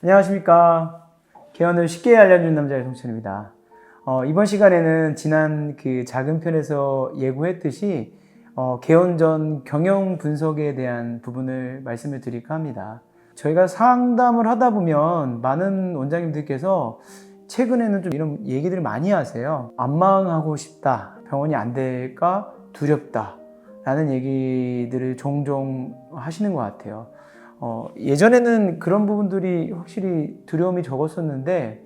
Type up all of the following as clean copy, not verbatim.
안녕하십니까. 개헌을 쉽게 알려주는 남자의 송천입니다. 이번 시간에는 지난 그 작은 편에서 예고했듯이 개헌 전 경영 분석에 대한 부분을 말씀을 드릴까 합니다. 저희가 상담을 하다 보면 많은 원장님들께서 최근에는 좀 이런 얘기들을 많이 하세요. 안망하고 싶다, 병원이 안 될까 두렵다 라는 얘기들을 종종 하시는 것 같아요. 예전에는 그런 부분들이 확실히 두려움이 적었었는데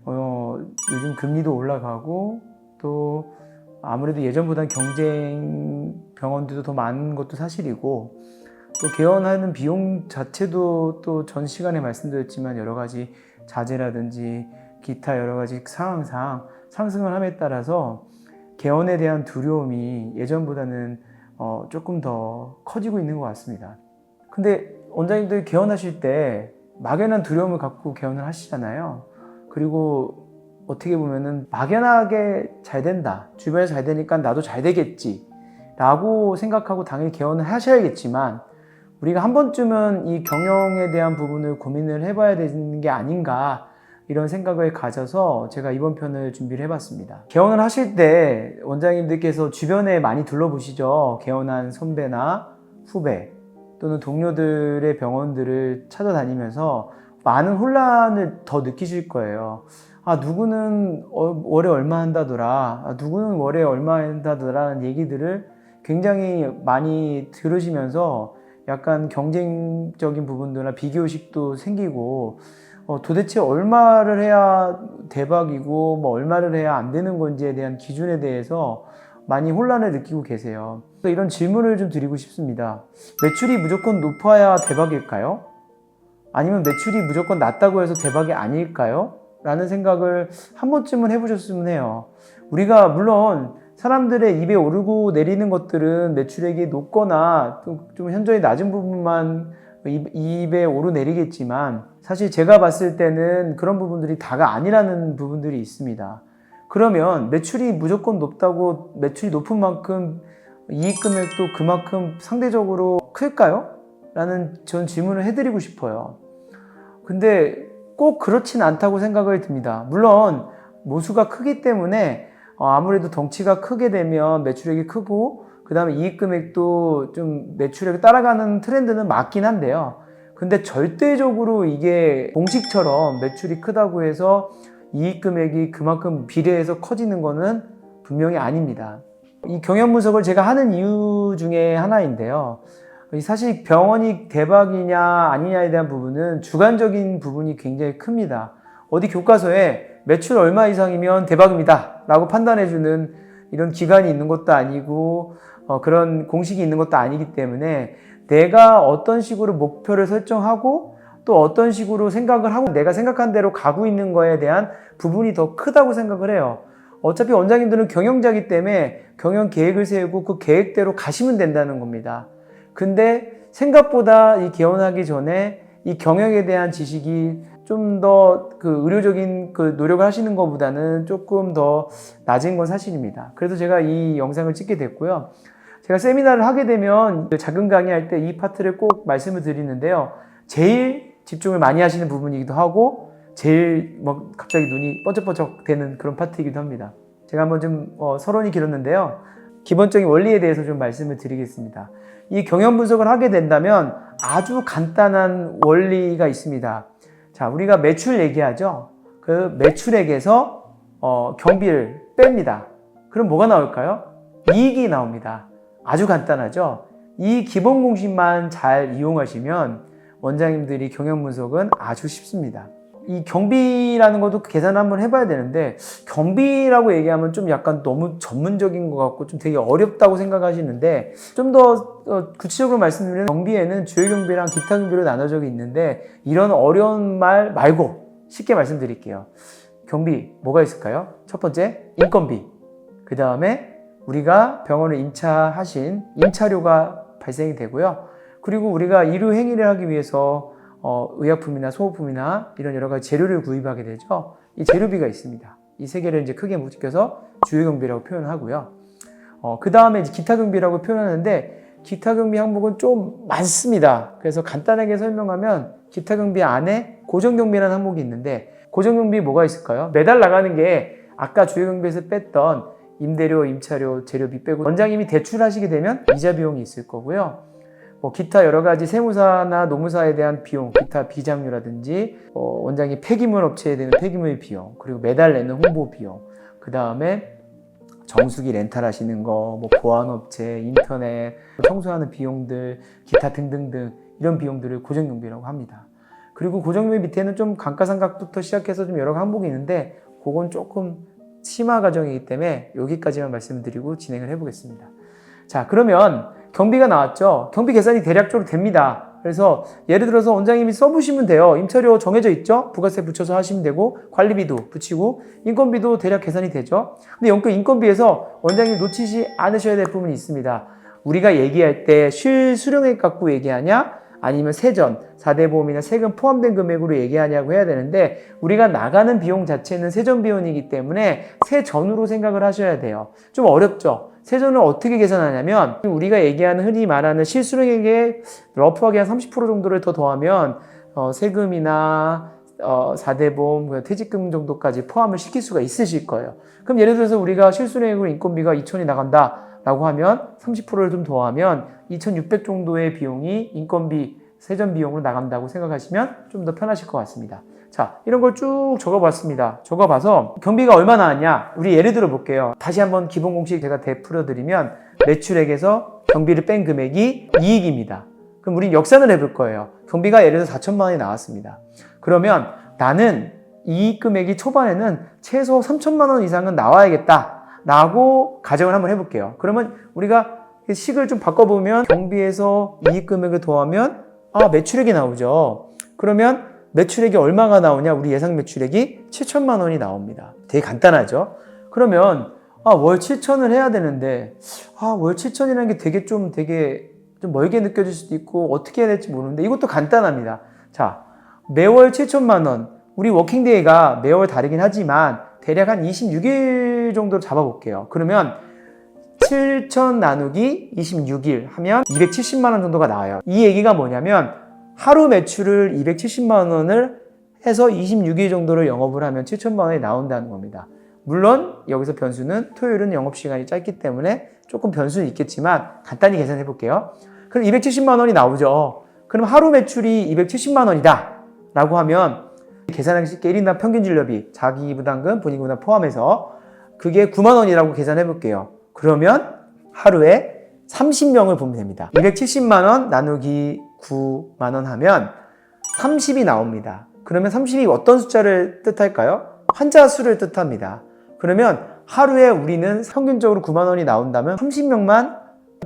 요즘 금리도 올라가고 또 아무래도 예전보다는 경쟁 병원들도 더 많은 것도 사실이고 또 개원하는 비용 자체도 또 전 시간에 말씀드렸지만 여러 가지 자재라든지 기타 여러 가지 상황상 상승을 함에 따라서 개원에 대한 두려움이 예전보다는 조금 더 커지고 있는 것 같습니다. 근데 원장님들 개원하실 때 막연한 두려움을 갖고 개원을 하시잖아요. 그리고 어떻게 보면은 막연하게 잘 된다, 주변에서 잘 되니까 나도 잘 되겠지 라고 생각하고 당연히 개원을 하셔야겠지만 우리가 한 번쯤은 이 경영에 대한 부분을 고민을 해봐야 되는 게 아닌가 이런 생각을 가져서 제가 이번 편을 준비를 해봤습니다. 개원을 하실 때 원장님들께서 주변에 많이 둘러보시죠. 개원한 선배나 후배 또는 동료들의 병원들을 찾아다니면서 많은 혼란을 더 느끼실 거예요. 누구는 월에 얼마 한다더라. 누구는 월에 얼마 한다더라는 얘기들을 굉장히 많이 들으시면서 약간 경쟁적인 부분들이나 비교의식도 생기고 도대체 얼마를 해야 대박이고 뭐 얼마를 해야 안 되는 건지에 대한 기준에 대해서 많이 혼란을 느끼고 계세요. 이런 질문을 좀 드리고 싶습니다. 매출이 무조건 높아야 대박일까요? 아니면 매출이 무조건 낮다고 해서 대박이 아닐까요? 라는 생각을 한 번쯤은 해보셨으면 해요. 우리가 물론 사람들의 입에 오르고 내리는 것들은 매출액이 높거나 좀 현저히 낮은 부분만 입에 오르내리겠지만 사실 제가 봤을 때는 그런 부분들이 다가 아니라는 부분들이 있습니다. 그러면 매출이 무조건 높다고 매출이 높은 만큼 이익 금액도 그만큼 상대적으로 클까요? 라는 전 질문을 해드리고 싶어요. 근데 꼭 그렇진 않다고 생각을 듭니다. 물론 모수가 크기 때문에 아무래도 덩치가 크게 되면 매출액이 크고 그 다음에 이익 금액도 좀 매출액을 따라가는 트렌드는 맞긴 한데요. 근데 절대적으로 이게 공식처럼 매출이 크다고 해서 이익 금액이 그만큼 비례해서 커지는 거는 분명히 아닙니다. 이 경영 분석을 제가 하는 이유 중에 하나인데요. 사실 병원이 대박이냐 아니냐에 대한 부분은 주관적인 부분이 굉장히 큽니다. 어디 교과서에 매출 얼마 이상이면 대박입니다 라고 판단해주는 이런 기관이 있는 것도 아니고 그런 공식이 있는 것도 아니기 때문에 내가 어떤 식으로 목표를 설정하고 또 어떤 식으로 생각을 하고 내가 생각한 대로 가고 있는 거에 대한 부분이 더 크다고 생각을 해요. 어차피 원장님들은 경영자이기 때문에 경영 계획을 세우고 그 계획대로 가시면 된다는 겁니다. 근데 생각보다 이 개원하기 전에 이 경영에 대한 지식이 좀 더 그 의료적인 그 노력을 하시는 것보다는 조금 더 낮은 건 사실입니다. 그래서 제가 이 영상을 찍게 됐고요. 제가 세미나를 하게 되면 작은 강의할 때 이 파트를 꼭 말씀을 드리는데요. 제일 집중을 많이 하시는 부분이기도 하고 제일 뭐 갑자기 눈이 번쩍번쩍 되는 그런 파트이기도 합니다. 제가 한번 좀 서론이 길었는데요. 기본적인 원리에 대해서 좀 말씀을 드리겠습니다. 이 경영 분석을 하게 된다면 아주 간단한 원리가 있습니다. 자, 우리가 매출 얘기하죠. 그 매출액에서 경비를 뺍니다. 그럼 뭐가 나올까요? 이익이 나옵니다. 아주 간단하죠. 이 기본 공식만 잘 이용하시면 원장님들이 경영 분석은 아주 쉽습니다. 이 경비라는 것도 계산을 한번 해봐야 되는데 경비라고 얘기하면 좀 약간 너무 전문적인 것 같고 좀 되게 어렵다고 생각하시는데 좀 더 구체적으로 말씀드리면 경비에는 주요 경비랑 기타 경비로 나눠져 있는데 이런 어려운 말 말고 쉽게 말씀드릴게요. 경비 뭐가 있을까요? 첫 번째 인건비, 그 다음에 우리가 병원을 임차하신 임차료가 발생이 되고요. 그리고 우리가 의료 행위를 하기 위해서 의약품이나 소모품이나 이런 여러 가지 재료를 구입하게 되죠. 이 재료비가 있습니다. 이 세 개를 이제 크게 묶여서 주요 경비라고 표현하고요. 그 다음에 이제 기타 경비라고 표현하는데 기타 경비 항목은 좀 많습니다. 그래서 간단하게 설명하면 기타 경비 안에 고정경비라는 항목이 있는데 고정경비 뭐가 있을까요? 매달 나가는 게 아까 주요경비에서 뺐던 임대료, 임차료, 재료비 빼고 원장님이 대출하시게 되면 이자 비용이 있을 거고요. 뭐 기타 여러 가지 세무사나 노무사에 대한 비용, 기타 비장료라든지 원장이 폐기물 업체에 대는 폐기물 비용, 그리고 매달 내는 홍보 비용, 그 다음에 정수기 렌탈하시는 거, 뭐 보안업체, 인터넷, 청소하는 비용들, 기타 등등등 이런 비용들을 고정경비라고 합니다. 그리고 고정경비 밑에는 좀 감가상각부터 시작해서 좀 여러 항목이 있는데 그건 조금 심화 과정이기 때문에 여기까지만 말씀드리고 진행을 해보겠습니다. 자, 그러면 경비가 나왔죠. 경비 계산이 대략적으로 됩니다. 그래서 예를 들어서 원장님이 써보시면 돼요. 임차료 정해져 있죠. 부가세 붙여서 하시면 되고 관리비도 붙이고 인건비도 대략 계산이 되죠. 근데 인건비에서 원장님 놓치지 않으셔야 될 부분이 있습니다. 우리가 얘기할 때 실수령액 갖고 얘기하냐 아니면 세전, 4대 보험이나 세금 포함된 금액으로 얘기하냐고 해야 되는데 우리가 나가는 비용 자체는 세전 비용이기 때문에 세전으로 생각을 하셔야 돼요. 좀 어렵죠. 세전을 어떻게 계산하냐면 우리가 얘기하는 흔히 말하는 실수령액에 러프하게 한 30% 정도를 더 더하면 세금이나 4대 보험, 퇴직금 정도까지 포함을 시킬 수가 있으실 거예요. 그럼 예를 들어서 우리가 실수령액으로 인건비가 2,000이 나간다 라고 하면 30%를 좀 더하면 2,600 정도의 비용이 인건비, 세전 비용으로 나간다고 생각하시면 좀 더 편하실 것 같습니다. 자, 이런 걸 쭉 적어봤습니다. 적어봐서 경비가 얼마 나왔냐? 우리 예를 들어 볼게요. 다시 한번 기본 공식 제가 되풀어드리면 매출액에서 경비를 뺀 금액이 이익입니다. 그럼 우린 역산을 해볼 거예요. 경비가 예를 들어서 4천만 원이 나왔습니다. 그러면 나는 이익 금액이 초반에는 최소 3천만 원 이상은 나와야겠다 라고 가정을 한번 해볼게요. 그러면 우리가 식을 좀 바꿔보면 경비에서 이익 금액을 더하면 매출액이 나오죠. 그러면 매출액이 얼마가 나오냐? 우리 예상 매출액이 7천만 원이 나옵니다. 되게 간단하죠. 그러면 월 7천을 해야 되는데 월 7천이라는 게 되게 좀 멀게 느껴질 수도 있고 어떻게 해야 될지 모르는데 이것도 간단합니다. 자, 매월 7천만 원. 우리 워킹데이가 매월 다르긴 하지만 대략 한 26일 정도로 잡아볼게요. 그러면 7천 나누기 26일 하면 270만 원 정도가 나와요. 이 얘기가 뭐냐면 하루 매출을 270만 원을 해서 26일 정도를 영업을 하면 7천만 원이 나온다는 겁니다. 물론 여기서 변수는 토요일은 영업시간이 짧기 때문에 조금 변수는 있겠지만 간단히 계산해 볼게요. 그럼 270만 원이 나오죠. 그럼 하루 매출이 270만 원이다 라고 하면 계산하기 쉽게 1인당 평균 진료비, 자기 부담금, 본인 부담 포함해서 그게 9만 원이라고 계산해 볼게요. 그러면 하루에 30명을 보면 됩니다. 270만 원 나누기 9만 원 하면 30이 나옵니다. 그러면 30이 어떤 숫자를 뜻할까요? 환자 수를 뜻합니다. 그러면 하루에 우리는 평균적으로 9만 원이 나온다면 30명만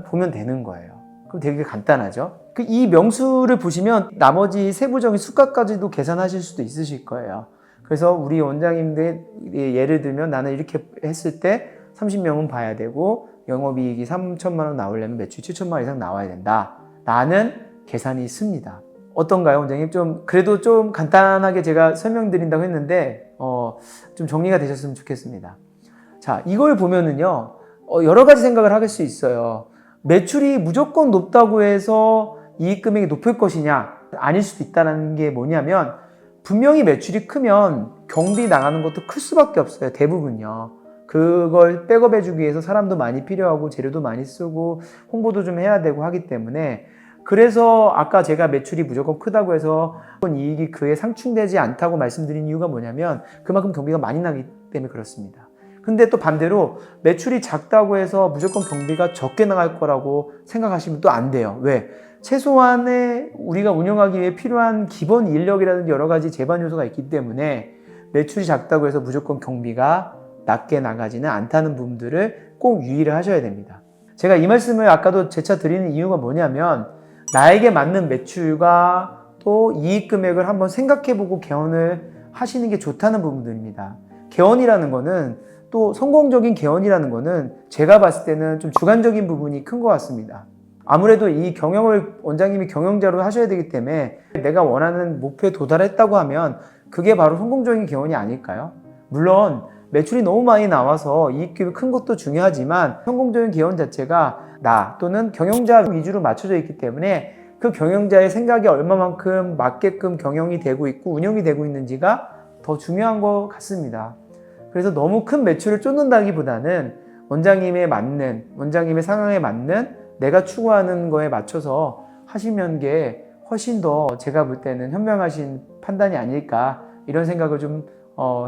보면 되는 거예요. 그럼 되게 간단하죠? 이 명수를 보시면 나머지 세부적인 수가까지도 계산하실 수도 있으실 거예요. 그래서 우리 원장님들 예를 들면 나는 이렇게 했을 때 30명은 봐야 되고 영업이익이 3천만 원 나오려면 매출 7천만 원 이상 나와야 된다 라는 계산이 있습니다. 어떤가요, 원장님? 그래도 좀 간단하게 제가 설명드린다고 했는데 좀 정리가 되셨으면 좋겠습니다. 자, 이걸 보면은요 여러 가지 생각을 하실 수 있어요. 매출이 무조건 높다고 해서 이익 금액이 높을 것이냐? 아닐 수도 있다는 게 뭐냐면 분명히 매출이 크면 경비 나가는 것도 클 수밖에 없어요. 대부분요. 그걸 백업해주기 위해서 사람도 많이 필요하고 재료도 많이 쓰고 홍보도 좀 해야 되고 하기 때문에 그래서 아까 제가 매출이 무조건 크다고 해서 이익이 그에 상충되지 않다고 말씀드린 이유가 뭐냐면 그만큼 경비가 많이 나기 때문에 그렇습니다. 근데 또 반대로 매출이 작다고 해서 무조건 경비가 적게 나갈 거라고 생각하시면 또 안 돼요. 왜? 최소한의 우리가 운영하기 위해 필요한 기본 인력이라든지 여러 가지 제반 요소가 있기 때문에 매출이 작다고 해서 무조건 경비가 낮게 나가지는 않다는 부분들을 꼭 유의를 하셔야 됩니다. 제가 이 말씀을 아까도 재차 드리는 이유가 뭐냐면 나에게 맞는 매출과 또 이익 금액을 한번 생각해보고 개원을 하시는 게 좋다는 부분들입니다. 개원이라는 거는 또 성공적인 개원이라는 거는 제가 봤을 때는 좀 주관적인 부분이 큰 것 같습니다. 아무래도 이 경영을 원장님이 경영자로 하셔야 되기 때문에 내가 원하는 목표에 도달했다고 하면 그게 바로 성공적인 개원이 아닐까요? 물론 매출이 너무 많이 나와서 이익이 큰 것도 중요하지만 성공적인 개원 자체가 나 또는 경영자 위주로 맞춰져 있기 때문에 그 경영자의 생각이 얼마만큼 맞게끔 경영이 되고 있고 운영이 되고 있는지가 더 중요한 것 같습니다. 그래서 너무 큰 매출을 쫓는다기보다는 원장님의 상황에 맞는 내가 추구하는 거에 맞춰서 하시면 게 훨씬 더 제가 볼 때는 현명하신 판단이 아닐까 이런 생각을 좀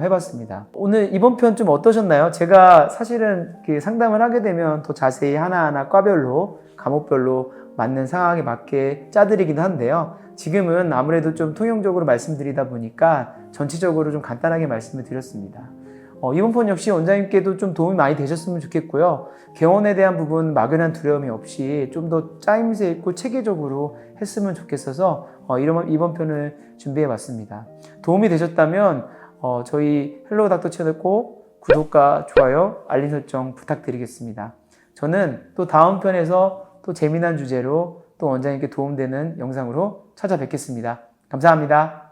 해봤습니다. 오늘 이번 편 좀 어떠셨나요? 제가 사실은 그 상담을 하게 되면 더 자세히 하나하나 과별로 과목별로 맞는 상황에 맞게 짜드리긴 한데요. 지금은 아무래도 좀 통용적으로 말씀드리다 보니까 전체적으로 좀 간단하게 말씀을 드렸습니다. 이번 편 역시 원장님께도 좀 도움이 많이 되셨으면 좋겠고요. 개원에 대한 부분 막연한 두려움이 없이 좀 더 짜임새 있고 체계적으로 했으면 좋겠어서 이번 편을 준비해 봤습니다. 도움이 되셨다면 저희 헬로우 닥터 채널 꼭 구독과 좋아요, 알림 설정 부탁드리겠습니다. 저는 또 다음 편에서 또 재미난 주제로 또 원장님께 도움되는 영상으로 찾아뵙겠습니다. 감사합니다.